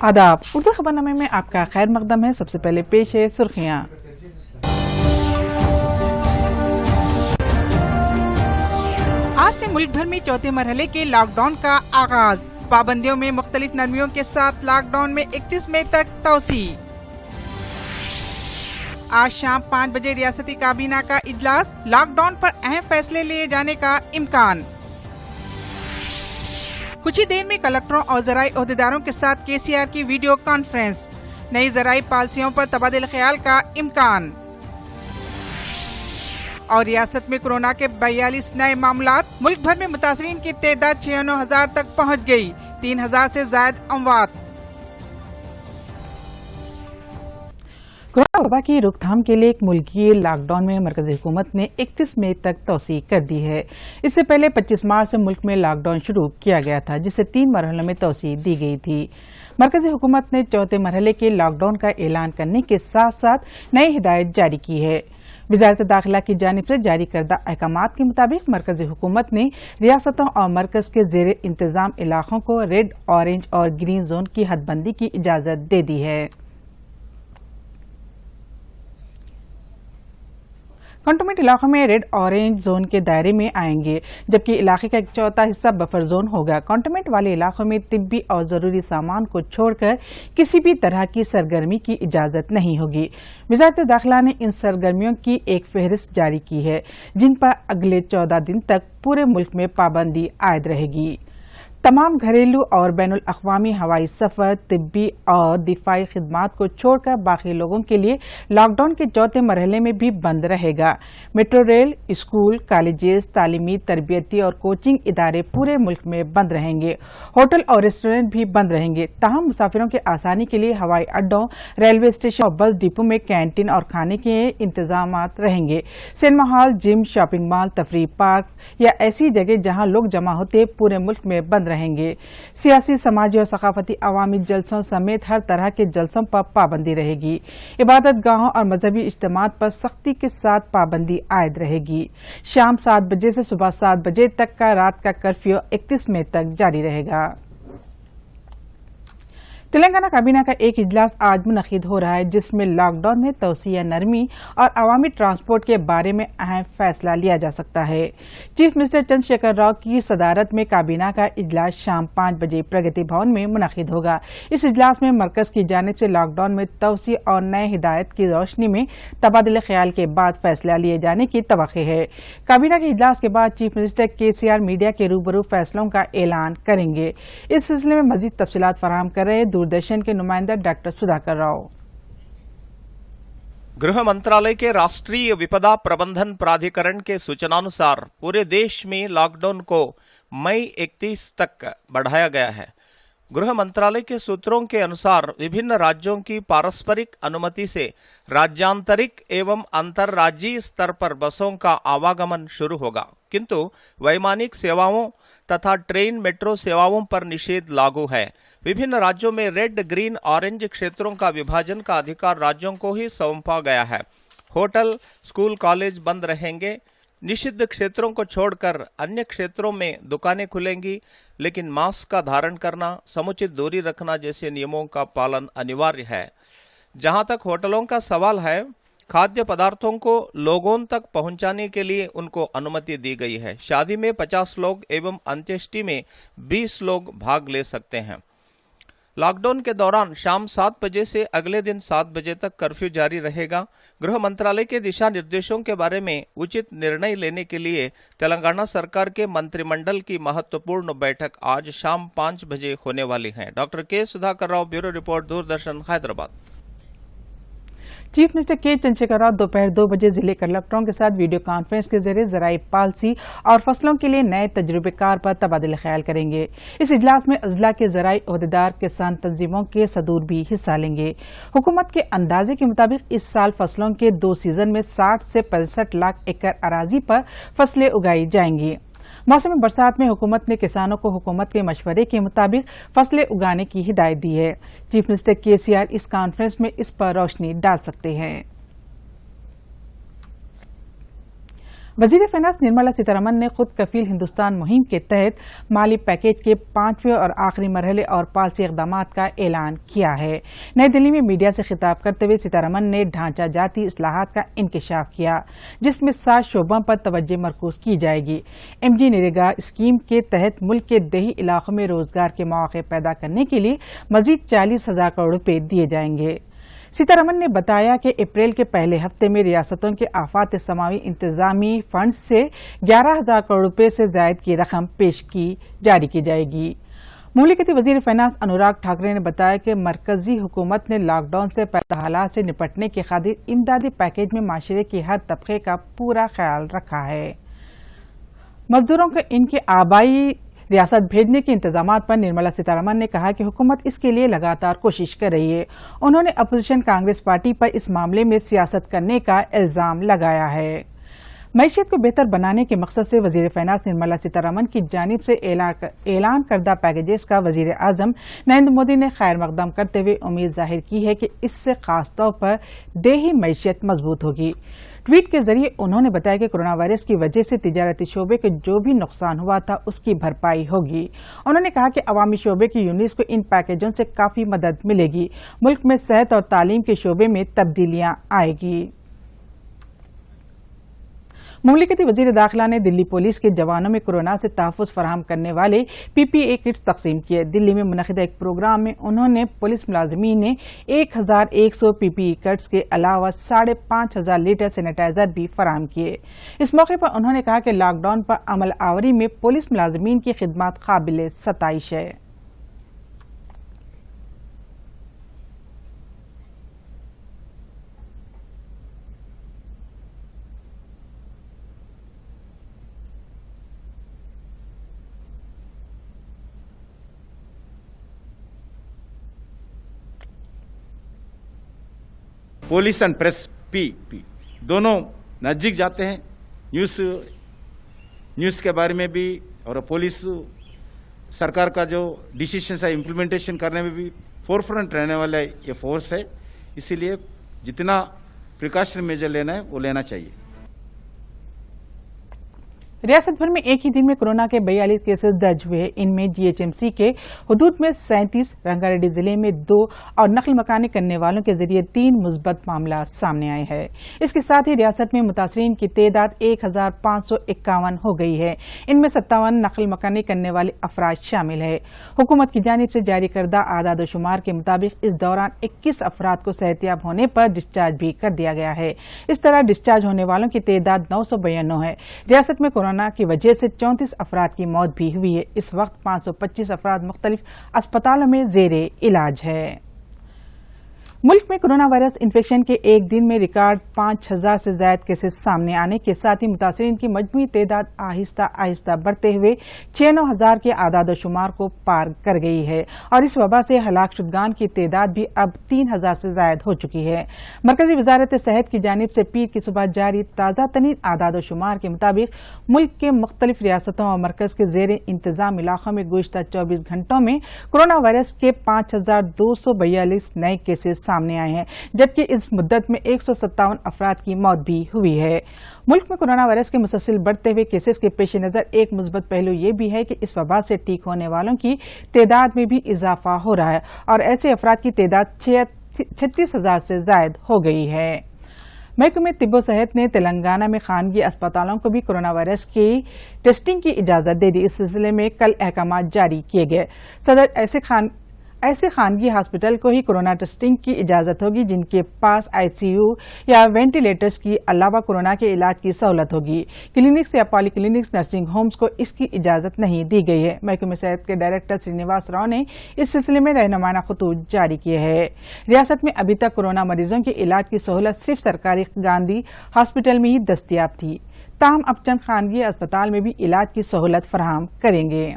आदाब। उर्दू खबरनामे में आपका खैर मकदम है। सबसे पहले पेश है सुर्खियां। आज से मुल्क भर में चौथे मरहले के लॉकडाउन का आगाज। पाबंदियों में मुख्तलिफ नरमियों के साथ लॉकडाउन में 31 मई तक तोसी। आज शाम 5 बजे रियासती काबीना का इजलास, लॉकडाउन पर अहम फैसले लिए जाने का इम्कान। कुछ ही देर में कलेक्टरों और ज़राई ओहदेदारों के साथ KCR की वीडियो कॉन्फ्रेंस। नई ज़राई पॉलिसियों पर तबादिल ख्याल का इम्कान। और रियासत में कोरोना के 42 नए मामलात। मुल्क भर में मुतासरीन की तादाद 96,000 तक पहुँच गई। 3,000 से ज्यादा अमवात। कोरोना वबा की रोकथाम के लिए एक मुल्की लॉकडाउन में मरकजी हुकूमत ने 31 मई तक तोसी कर दी है। इससे पहले 25 मार्च से मुल्क में लॉकडाउन शुरू किया गया था, जिसे 3 मरहलों में तोसी दी गई थी। मरकजी हुकूमत ने चौथे मरहले के लॉकडाउन का ऐलान करने के साथ साथ नई हिदायत जारी की है। वज़ारत दाखिला की जानिब से जारी करदा अहकामात के मुताबिक मरकजी हुकूमत ने रियासतों और मरकज के ज़ेर इंतजाम इलाकों को रेड, ऑरेंज और ग्रीन जोन की हदबंदी की इजाज़त दे दी है। कंटोनमेंट इलाकों में रेड ऑरेंज जोन के दायरे में आएंगे, जबकि इलाके का एक चौथा हिस्सा बफर जोन होगा। कंटोनमेंट वाले इलाकों में तिब्बी और जरूरी सामान को छोड़कर किसी भी तरह की सरगर्मी की इजाजत नहीं होगी। वज़ारत दाखिला ने इन सरगर्मियों की एक फहरिस्त जारी की है, जिन पर अगले 14 दिन तक पूरे मुल्क में पाबंदी आयद रहेगी। तमाम घरेलू और बैनुल अक़वामी हवाई सफर, तिब्बी और दिफाई खिदमात को छोड़कर बाकी लोगों के लिए लॉकडाउन के चौथे मरहले में भी बंद रहेगा। मेट्रो रेल, स्कूल, कॉलेजेस, तालीमी, तरबियती और कोचिंग इदारे पूरे मुल्क में बंद रहेंगे। होटल और रेस्टोरेंट भी बंद रहेंगे। ताहम मुसाफिरों के आसानी के लिए हवाई अड्डों, रेलवे स्टेशन और बस डिपो में कैंटीन और खाने के इंतजाम रहेंगे। Cinema hall, gym, shopping mall, तफरीह पार्क या ऐसी जगह जहां लोग जमा होते पूरे मुल्क में बंद रहेंगे। सियासी, समाजी और सकाफती अवामी जलसों समेत हर तरह के जलसों पर पाबंदी रहेगी। इबादत गाहों और मजहबी इज्तिमात पर सख्ती के साथ पाबंदी आयद रहेगी। शाम 7 बजे से सुबह 7 बजे तक का रात का कर्फ्यू 31 मई तक जारी रहेगा। तेलंगाना काबीना का एक इजलास आज मुनक़िद हो रहा है, जिसमें लॉकडाउन में तोसिया नरमी और अवामी ट्रांसपोर्ट के बारे में अहम फैसला लिया जा सकता है। चीफ मिनिस्टर चंद्रशेखर राव की सदारत में काबीना का इजलास शाम 5 बजे प्रगति भवन में मुनक़िद होगा। इस इजलास में मरकज की जानिब से लॉकडाउन में तोसी और नए हिदायत की रोशनी में तबादले ख्याल के बाद फैसला लिए जाने की तवक्को है। काबीना के इजलास के बाद चीफ मिनिस्टर KCR मीडिया के रूबरू फैसलों का ऐलान करेंगे। इस सिलसिले में मजीद तफसीलात फराहम कर रहे दूरदर्शन के नुमाइंदा डॉक्टर सुधाकर राव। गृह मंत्रालय के राष्ट्रीय विपदा प्रबंधन प्राधिकरण के सूचनानुसार पूरे देश में लॉकडाउन को मई 31 तक बढ़ाया गया है। गृह मंत्रालय के सूत्रों के अनुसार विभिन्न राज्यों की पारस्परिक अनुमति से राज्यांतरिक एवं अंतर्राज्यीय स्तर पर बसों का आवागमन शुरू होगा, किंतु वैमानिक सेवाओं तथा ट्रेन, मेट्रो सेवाओं पर निषेध लागू है। विभिन्न राज्यों में रेड, ग्रीन, ऑरेंज क्षेत्रों का विभाजन का अधिकार राज्यों को ही सौंपा गया है। होटल, स्कूल, कॉलेज बंद रहेंगे। निषिद्ध क्षेत्रों को छोड़कर अन्य क्षेत्रों में दुकानें खुलेंगी, लेकिन मास्क का धारण करना, समुचित दूरी रखना जैसे नियमों का पालन अनिवार्य है। जहां तक होटलों का सवाल है, खाद्य पदार्थों को लोगों तक पहुंचाने के लिए उनको अनुमति दी गई है। शादी में 50 लोग एवं अंत्येष्टि में 20 लोग भाग ले सकते हैं। लॉकडाउन के दौरान शाम 7 बजे से अगले दिन 7 बजे तक कर्फ्यू जारी रहेगा। गृह मंत्रालय के दिशा निर्देशों के बारे में उचित निर्णय लेने के लिए तेलंगाना सरकार के मंत्रिमंडल की महत्वपूर्ण बैठक आज शाम 5 बजे होने वाली है। डॉक्टर के Sudhakar Rao, bureau report, Doordarshan, Hyderabad. Chief minister के चंद्रशेखर राव दोपहर 2 बजे जिले कलेक्टरों के साथ वीडियो कॉन्फ्रेंस के जरिए ज़राई पॉलिसी और फसलों के लिए नए तजुर्बेकार पर तबादला ख्याल करेंगे। इस इजलास में अजला के ज़राई ओहदेदार, किसान तंजीमों के सदूर भी हिस्सा लेंगे। हुकूमत के अंदाजे के मुताबिक इस साल फसलों के 2 सीजन में 60 से 65 लाख एकड़ अराजी पर फसलें उगाई जाएंगी। मौसम बरसात में हुकूमत ने किसानों को हुकूमत के मशवरे के मुताबिक फसलें उगाने की हिदायत दी है। चीफ मिनिस्टर KCR इस कॉन्फ्रेंस में इस पर रोशनी डाल सकते हैं। वजीर फाइनेंस निर्मला सीतारमण ने खुद कफील हिंदुस्तान मुहिम के तहत माली पैकेज के 5वें और आखिरी मरहले और पॉलिसी इक़दामात का ऐलान किया है। नई दिल्ली में मीडिया से खिताब करते हुए सीतारमण ने ढांचा जाती इस्लाहात का इंकिशाफ किया, जिसमें 7 शोबों पर तवज्जो मरकूज की जाएगी। MG नरेगा स्कीम के तहत मुल्क के देही इलाकों में रोजगार के मौके पैदा करने के लिए मजीद 40,000 करोड़ रुपए दिए जाएंगे। सीतारमण ने बताया कि अप्रैल के पहले हफ्ते में रियासतों के आफात समावी इंतजामी फंड से 11,000 करोड़ रुपए से ज्यादा की रकम जारी की जाएगी। मुमलिकती वजीर फाइनेंस अनुराग ठाकरे ने बताया कि मरकजी हुकूमत ने लॉकडाउन से पैदा हालात से निपटने की खातिर इमदादी पैकेज में माशरे के हर तबके का पूरा ख्याल रखा है। मजदूरों को इनके आबाई रियासत भेजने के इंतजामात पर निर्मला सीतारमण ने कहा कि हुकूमत इसके लिए लगातार कोशिश कर रही है। उन्होंने अपोजिशन कांग्रेस पार्टी पर इस मामले में सियासत करने का इल्जाम लगाया है। मईशत को बेहतर बनाने के मकसद से वजीर फाइनेंस निर्मला सीतारमण की जानिब से ऐलान करदा पैकेजेस का वजीर आजम नरेंद्र मोदी ने खैर मकदम करते हुए उम्मीद जाहिर की है कि इससे खास तौर पर देही मईशत मजबूत होगी। ट्वीट के जरिए उन्होंने बताया कि कोरोना वायरस की वजह से तिजारती शोबे को जो भी नुकसान हुआ था उसकी भरपाई होगी। उन्होंने कहा कि अवामी शोबे की यूनिट्स को इन पैकेजों से काफी मदद मिलेगी। मुल्क में सेहत और तालीम के शोबे में तब्दीलियां आएगी। मुमलिकती वजीर दाखिला ने दिल्ली पुलिस के जवानों में कोरोना से तहफ़्फ़ुज़ फराहम करने वाले PPE किट्स तकसीम किए। दिल्ली में मुनक़िदा एक प्रोग्राम में उन्होंने पुलिस मुलाजिमीन ने 1,100 PPE किट्स के अलावा 5,500 लीटर सैनिटाइजर भी फराहम किए। इस मौके पर उन्होंने कहा कि लॉकडाउन पर अमल आवरी में पुलिस मुलाजिमीन की खिदमत काबिल सताइश है। पुलिस एंड प्रेस पी दोनों नज़दीक जाते हैं। न्यूज़ के बारे में भी और पुलिस सरकार का जो डिसीजन है इम्प्लीमेंटेशन करने में भी फोरफ्रंट रहने वाला ये फोर्स है। इसीलिए जितना प्रिकॉशन मेजर लेना है वो लेना चाहिए। रियासत भर में एक ही दिन में कोरोना के 42 केसेस दर्ज हुए। इनमें GHMC के हुदूद में 37, रंगारेड्डी जिले में 2 और नकल मकानी करने वालों के जरिए 3 मुस्बत मामला सामने आए हैं। इसके साथ ही रियासत में मुतासरीन की तादाद 1,551 हो गई है। इनमें 57 नकल मकानी करने वाले अफराद शामिल है। हुकूमत की जानिब से जारी करदा आदाद शुमार के मुताबिक इस दौरान 21 अफराद को सेहतियाब होने पर डिस्चार्ज भी कर दिया गया है। इस तरह डिस्चार्ज होने वालों की तादाद 992 है। रियासत में कोरोना की वजह से 34 अफराद की मौत भी हुई है। इस वक्त 525 अफराद मुख्तलिफ अस्पतालों में जेरे इलाज है। मुल्क में कोरोना वायरस इन्फेक्शन के एक दिन में रिकॉर्ड 5,000 से ज्यादा केसेस सामने आने के साथ ही मुतासरीन की मजमूई तादाद आहिस्ता आहिस्ता बढ़ते हुए 96,000 के आदाद शुमार को पार कर गई है और इस वबा से हलाक शुदगान की तादाद भी अब 3,000 से ज्यादा हो चुकी है। मरकजी वजारत सेहत की जानिब से पीर की सुबह जारी ताज़ा तरीन आदाद शुमार के मुताबिक मुल्क के मुख्तलिफ रियासतों और मरकज के जेर इंतजाम इलाकों में गुज़िश्ता 24 घंटों में कोरोना वायरस के 5,242 नए केसेस सामने आए हैं, जबकि इस मुद्दत में 157 अफराद की मौत भी हुई है। मुल्क में कोरोना वायरस के मुसलसल बढ़ते हुए केसेस के पेश नजर एक मुस्बत पहलू ये भी है कि इस वबा से ठीक होने वालों की तादाद में भी इजाफा हो रहा है और ऐसे अफराद की तादाद 36,000 से ज्यादा हो गई है। महकमे तिब्बो सेहत ने तेलंगाना में खानगी अस्पतालों को भी कोरोना वायरस की टेस्टिंग की इजाजत दे दी। इस सिलसिले में कल अहकाम जारी किए गए। सदर ऐसे खानगी हॉस्पिटल को ही कोरोना टेस्टिंग की इजाजत होगी जिनके पास ICU या वेंटिलेटर्स की अलावा कोरोना के इलाज की सहूलत होगी। क्लिनिक्स या पॉलीक्लिनिक्स नर्सिंग होम्स को इसकी इजाजत नहीं दी गई है। महकमे सेहत के डायरेक्टर श्रीनिवास राव ने इस सिलसिले में रहनुमाना खतूत जारी किए हैं। रियासत में अभी तक कोरोना मरीजों के इलाज की सहूलत सिर्फ सरकारी गांधी हॉस्पिटल में ही दस्तियाब थी। ताहम अब चंद खानगी अस्पताल में भी इलाज की सहूलत फराहम करेंगे।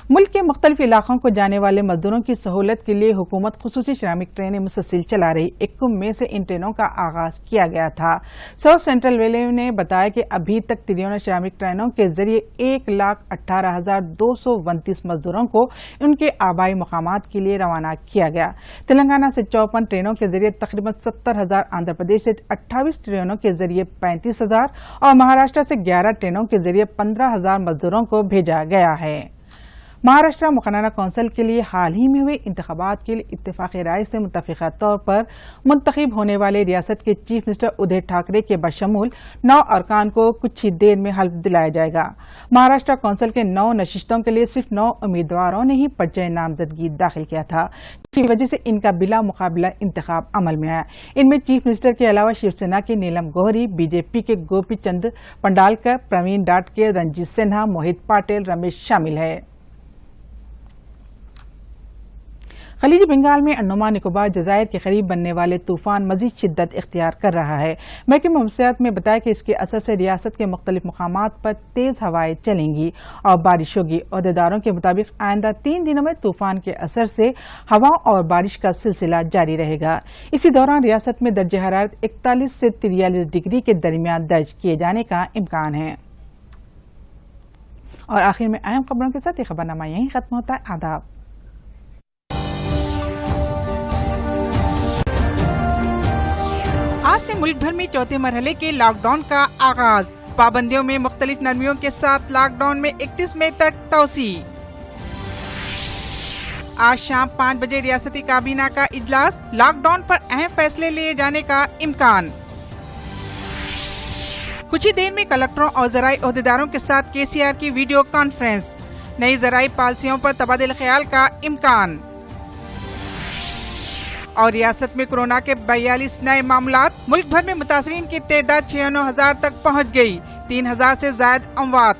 मुल्क के मुख्तलिफ इलाकों को जाने वाले मजदूरों की सहूलत के लिए हुकूमत खुसूसी श्रमिक ट्रेनें मुसलसिल चला रही। 1 मई से इन ट्रेनों का आगाज किया गया था। साउथ सेंट्रल रेलवे ने बताया कि अभी तक 53 श्रमिक ट्रेनों के जरिए 1,18,229 मजदूरों को उनके आबाई मकामात के लिए रवाना किया गया। तेलंगाना से 54 ट्रेनों के जरिए तकरीबन 70,000, आंध्र प्रदेश से 28 ट्रेनों के जरिए 35,000 और महाराष्ट्र से 11 ट्रेनों के जरिए 15,000 मजदूरों को भेजा गया है। महाराष्ट्र मुखनाना कौंसिल के लिए हाल ही में हुए इंतखाबात के लिए इत्तेफाक़ी राय से मुतफ़िक़ा तौर पर मुंतखब होने वाले रियासत के चीफ मिनिस्टर उद्धव ठाकरे के बशमूल 9 अरकान को कुछ ही देर में हल्फ दिलाया जाएगा। महाराष्ट्र कौंसिल के 9 नशिस्तों के लिए सिर्फ 9 उम्मीदवारों ने ही पर्चे नामजदगी दाखिल किया था, जिसकी वजह से इनका बिला मुकाबला इंतखाब अमल में आया। इनमें चीफ मिनिस्टर के अलावा शिवसेना के नीलम गोहरी, बीजेपी के गोपी चंद पंडालकर, प्रवीण डाटके, रंजीत सिन्हा, मोहित पाटिल, रमेश शामिल है। खलीजी बंगाल में अंडमान निकोबार जजायर के करीब बनने वाले तूफान मजीद शिद्दत इख्तियार कर रहा है। महकमा मौसमियात में बताया कि इसके असर से रियासत के मुख्तलिफ मकामात पर तेज हवाएं चलेंगी और बारिश होगी। अहदेदारों के मुताबिक आइंदा 3 दिनों में तूफान के असर से हवा और बारिश का सिलसिला जारी रहेगा। इसी दौरान रियासत में दर्जे हरारत 41 से 43 डिग्री के दरमियान दर्ज किए जाने का इम्कान है। और आखिर में अहम खबरों के साथ ये खबरनामा यहीं खत्म होता है। आदाब। आज से मुल्क भर में चौथे मरहले के लॉकडाउन का आगाज। पाबंदियों में मुख्तलिफ नरमियों के साथ लॉकडाउन में 31 मई तक तोसी। आज शाम 5 बजे रियासती काबीना का इजलास, लॉकडाउन पर अहम फैसले लिए जाने का इम्कान। कुछ ही देर में कलेक्टरों और ज़राई ओहदेदारों के साथ केसीआर की वीडियो कॉन्फ्रेंस। नई ज़राई पॉलिसियों पर तबादला ख्याल का इम्कान। और रियासत में कोरोना के 42 नए मामलात। मुल्क भर में मुतासरीन की तादाद 96,000 तक पहुंच गई। 3,000 से ज्यादा अमवात।